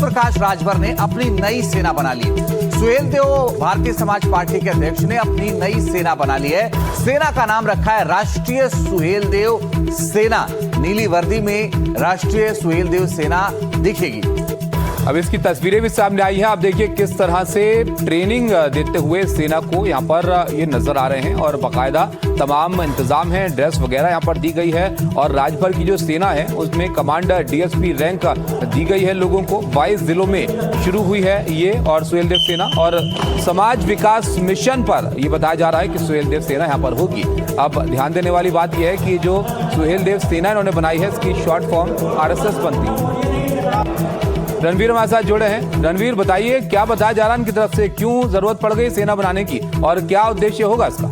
प्रकाश राजभर ने अपनी नई सेना बना ली। सुहेल देव भारतीय समाज पार्टी के अध्यक्ष ने अपनी नई सेना बना ली है। सेना का नाम रखा है राष्ट्रीय सुहेल देव सेना। नीली वर्दी में राष्ट्रीय सुहेल देव सेना दिखेगी। अब इसकी तस्वीरें भी सामने आई हैं। आप देखिए किस तरह से ट्रेनिंग देते हुए सेना को यहाँ पर ये नजर आ रहे हैं और बाकायदा तमाम इंतजाम है, ड्रेस वगैरह यहाँ पर दी गई है। और राजभर की जो सेना है उसमें कमांडर डीएसपी रैंक दी गई है लोगों को। 22 जिलों में शुरू हुई है ये और सुहेल देव सेना, और समाज विकास मिशन पर यह बताया जा रहा है कि सुहेल देव सेना यहाँ पर होगी। अब ध्यान देने वाली बात यह है कि जो सुहेल देव सेना इन्होंने बनाई है इसकी शॉर्ट फॉर्म RSS बनती है। रणवीर हमारे साथ जुड़े हैं। रणवीर, बताइए क्या बताया जा रहा है इनकी तरफ से, क्यों जरूरत पड़ गई सेना बनाने की और क्या उद्देश्य होगा इसका?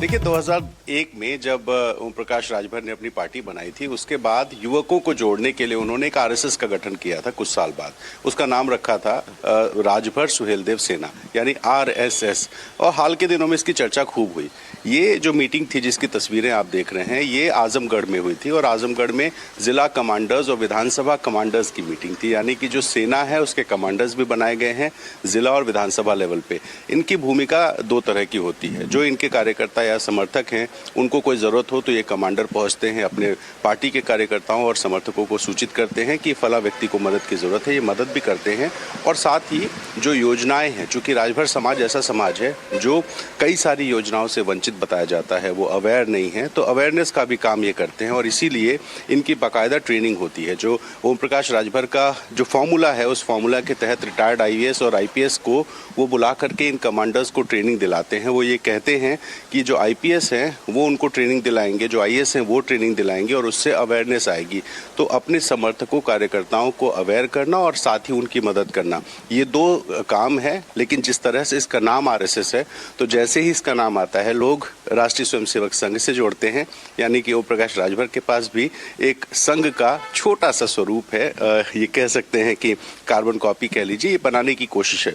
देखिए 2001 में जब ओम प्रकाश राजभर ने अपनी पार्टी बनाई थी, उसके बाद युवकों को जोड़ने के लिए उन्होंने एक RSS का गठन किया था कुछ साल बाद। उसका नाम रखा था राजभर सुहेल देव सेना, यानी RSS। और हाल के दिनों में इसकी चर्चा खूब हुई। ये जो मीटिंग थी जिसकी तस्वीरें आप देख रहे हैं, ये आजमगढ़ में हुई थी और आजमगढ़ में जिला कमांडर्स और विधानसभा कमांडर्स की मीटिंग थी। यानी कि जो सेना है उसके कमांडर्स भी बनाए गए हैं जिला और विधानसभा लेवल पे। इनकी भूमिका दो तरह की होती है। जो इनके कार्यकर्ता या समर्थक हैं उनको कोई ज़रूरत हो तो ये कमांडर पहुंचते हैं, अपने पार्टी के कार्यकर्ताओं और समर्थकों को सूचित करते हैं कि फला व्यक्ति को मदद की ज़रूरत है। ये मदद भी करते हैं और साथ ही जो योजनाएं हैं, चूँकि राजभर समाज ऐसा समाज है जो कई सारी योजनाओं से वंचित बताया जाता है, वो अवेयर नहीं है, तो अवेयरनेस का भी काम ये करते हैं और इसीलिए इनकी बाकायदा ट्रेनिंग होती है। जो ओम प्रकाश राजभर का जो फॉर्मूला है, उस फॉर्मूला के तहत रिटायर्ड IAS और IPS को वो बुला करके इन कमांडर्स को ट्रेनिंग दिलाते हैं। वो ये कहते हैं कि जो IPS हैं वो उनको ट्रेनिंग दिलाएंगे, जो IAS हैं वो ट्रेनिंग दिलाएंगे और उससे अवेयरनेस आएगी। तो अपने समर्थकों कार्यकर्ताओं को अवेयर करना और साथ ही उनकी मदद करना, ये दो काम है। लेकिन जिस तरह से इसका नाम RSS है, तो जैसे ही इसका नाम आता है लोग राष्ट्रीय स्वयंसेवक संघ से जोड़ते हैं। यानी कि ओम प्रकाश राजभर के पास भी एक संघ का छोटा सा स्वरूप है, ये कह सकते हैं कि कार्बन कॉपी कह लीजिए, ये बनाने की कोशिश है।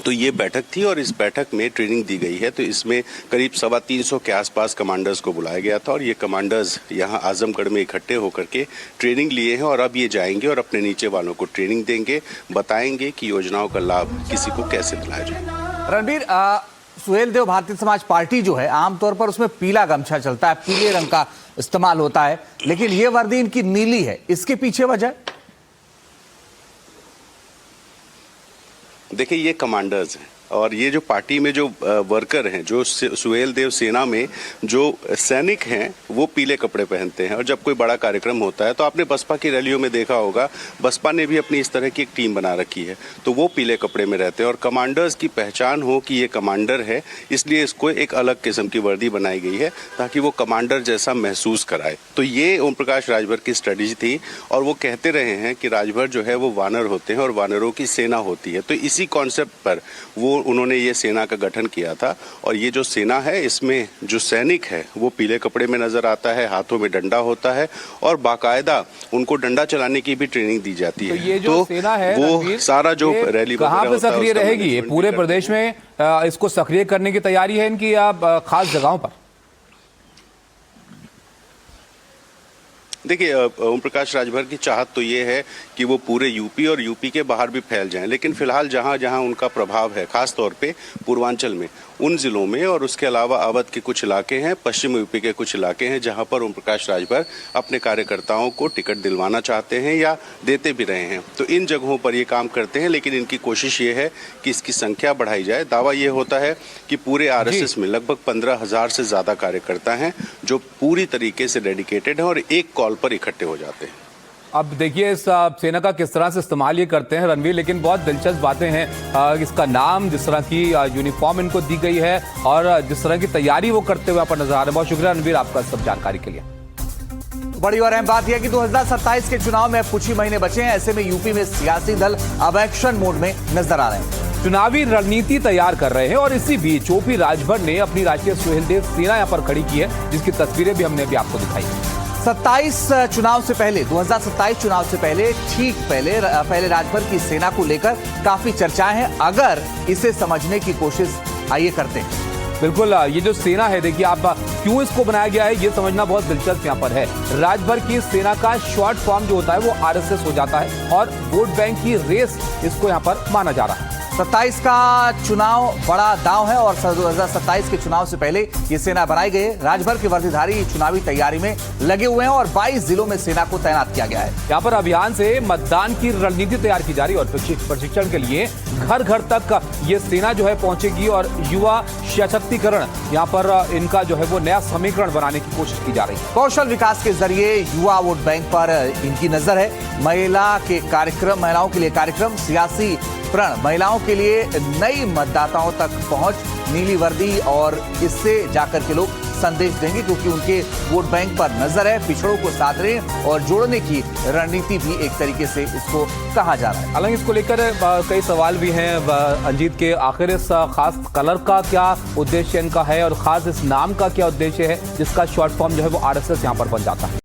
तो ये बैठक थी और इस बैठक में ट्रेनिंग दी गई है। तो इसमें करीब 325 के आसपास कमांडर्स को बुलाया गया था और ये कमांडर्स यहाँ आजमगढ़ में इकट्ठे होकर के ट्रेनिंग लिए हैं और अब ये जाएंगे और अपने नीचे वालों को ट्रेनिंग देंगे, बताएंगे कि योजनाओं का लाभ किसी को कैसे दिलाया जाए। रणवीर, सुहेल देव भारतीय समाज पार्टी जो है आमतौर पर उसमें पीला गमछा चलता है, पीले रंग का इस्तेमाल होता है, लेकिन ये वर्दी इनकी नीली है। इसके पीछे वजह? देखिए ये कमांडर्स हैं और ये जो पार्टी में जो वर्कर हैं, जो सुहेल देव सेना में जो सैनिक हैं, वो पीले कपड़े पहनते हैं। और जब कोई बड़ा कार्यक्रम होता है तो आपने बसपा की रैलियों में देखा होगा, बसपा ने भी अपनी इस तरह की एक टीम बना रखी है, तो वो पीले कपड़े में रहते हैं। और कमांडर्स की पहचान हो कि ये कमांडर है, इसलिए इसको एक अलग किस्म की वर्दी बनाई गई है ताकि वो कमांडर जैसा महसूस कराए। तो ये ओम प्रकाश राजभर की स्ट्रेटेजी थी और वो कहते रहे हैं कि राजभर जो है वो वानर होते हैं और वानरों की सेना होती है। तो इसी कॉन्सेप्ट पर वो उन्होंने ये सेना का गठन किया था। और ये जो सेना है इसमें जो सैनिक है वो पीले कपड़े में नजर आता है, हाथों में डंडा होता है और बाकायदा उनको डंडा चलाने की भी ट्रेनिंग दी जाती है। तो ये जो सेना है वो सारा जो रैली कहाँ पे सक्रिय रहेगी? ये पूरे प्रदेश में इसको सक्रिय करने की तैयारी है इनकी या खास जगहों पर? देखिए ओम प्रकाश राजभर की चाहत तो ये है कि वो पूरे यूपी और यूपी के बाहर भी फैल जाएं, लेकिन फिलहाल जहां जहां उनका प्रभाव है, खास तौर पे पूर्वांचल में, उन जिलों में और उसके अलावा अवध के कुछ इलाके हैं, पश्चिम यूपी के कुछ इलाके हैं जहां पर ओम प्रकाश राजभर अपने कार्यकर्ताओं को टिकट दिलवाना चाहते हैं या देते भी रहे हैं। तो इन जगहों पर ये काम करते हैं, लेकिन इनकी कोशिश ये है कि इसकी संख्या बढ़ाई जाए। दावा ये होता है कि पूरे RSS में लगभग 15,000 से ज्यादा कार्यकर्ता हैं जो पूरी तरीके से डेडिकेटेड हैं और एक कॉल पर इकट्ठे हो जाते हैं। अब देखिए इस सेना का किस तरह से इस्तेमाल ये करते हैं रणवीर, लेकिन बहुत दिलचस्प बातें हैं। इसका नाम, जिस तरह की यूनिफॉर्म इनको दी गई है और जिस तरह की तैयारी वो करते हुए यहाँ पर नजर आ रहे हैं। बहुत शुक्रिया रणवीर आपका सब जानकारी के लिए। बड़ी और अहम बात यह कि 2027 के चुनाव में कुछ ही महीने बचे हैं। ऐसे में यूपी में सियासी दल अब एक्शन मोड में नजर आ रहे हैं, चुनावी रणनीति तैयार कर रहे हैं और इसी बीच ओपी राजभर ने अपनी राष्ट्रीय सुहेल देव सेना यहाँ पर खड़ी की है, जिसकी तस्वीरें भी हमने अभी आपको दिखाई। 2027 चुनाव से पहले ठीक पहले राजभर की सेना को लेकर काफी चर्चाएं हैं। अगर इसे समझने की कोशिश आइए करते हैं। बिल्कुल, ये जो सेना है, देखिए आप क्यों इसको बनाया गया है ये समझना बहुत दिलचस्प यहाँ पर है। राजभर की सेना का शॉर्ट फॉर्म जो होता है वो आरएसएस हो जाता है और वोट बैंक की रेस इसको यहाँ पर माना जा रहा है। 27 का चुनाव बड़ा दांव है और 2027 के चुनाव से पहले ये सेना बनाई गई है। राजभर के वर्दीधारी चुनावी तैयारी में लगे हुए हैं और 22 जिलों में सेना को तैनात किया गया है। यहाँ पर अभियान से मतदान की रणनीति तैयार की जा रही है और प्रशिक्षण के लिए घर घर तक ये सेना जो है पहुंचेगी और युवा सशक्तिकरण यहाँ पर इनका जो है वो नया समीकरण बनाने की कोशिश की जा रही है। कौशल विकास के जरिए युवा वोट बैंक पर इनकी नजर है। महिलाओं के लिए कार्यक्रम, सियासी प्रण, महिलाओं के लिए नई मतदाताओं तक पहुंच, नीली वर्दी और इससे जाकर के लोग संदेश देंगे क्योंकि उनके वोट बैंक पर नजर है। पिछड़ों को साधने और जोड़ने की रणनीति भी एक तरीके से इसको कहा जा रहा है। हालांकि इसको लेकर कई सवाल भी हैं अंजीत के, आखिर इस खास कलर का क्या उद्देश्य इनका है और खास इस नाम का क्या उद्देश्य है जिसका शॉर्ट फॉर्म जो है वो आरएसएस यहाँ पर बन जाता है।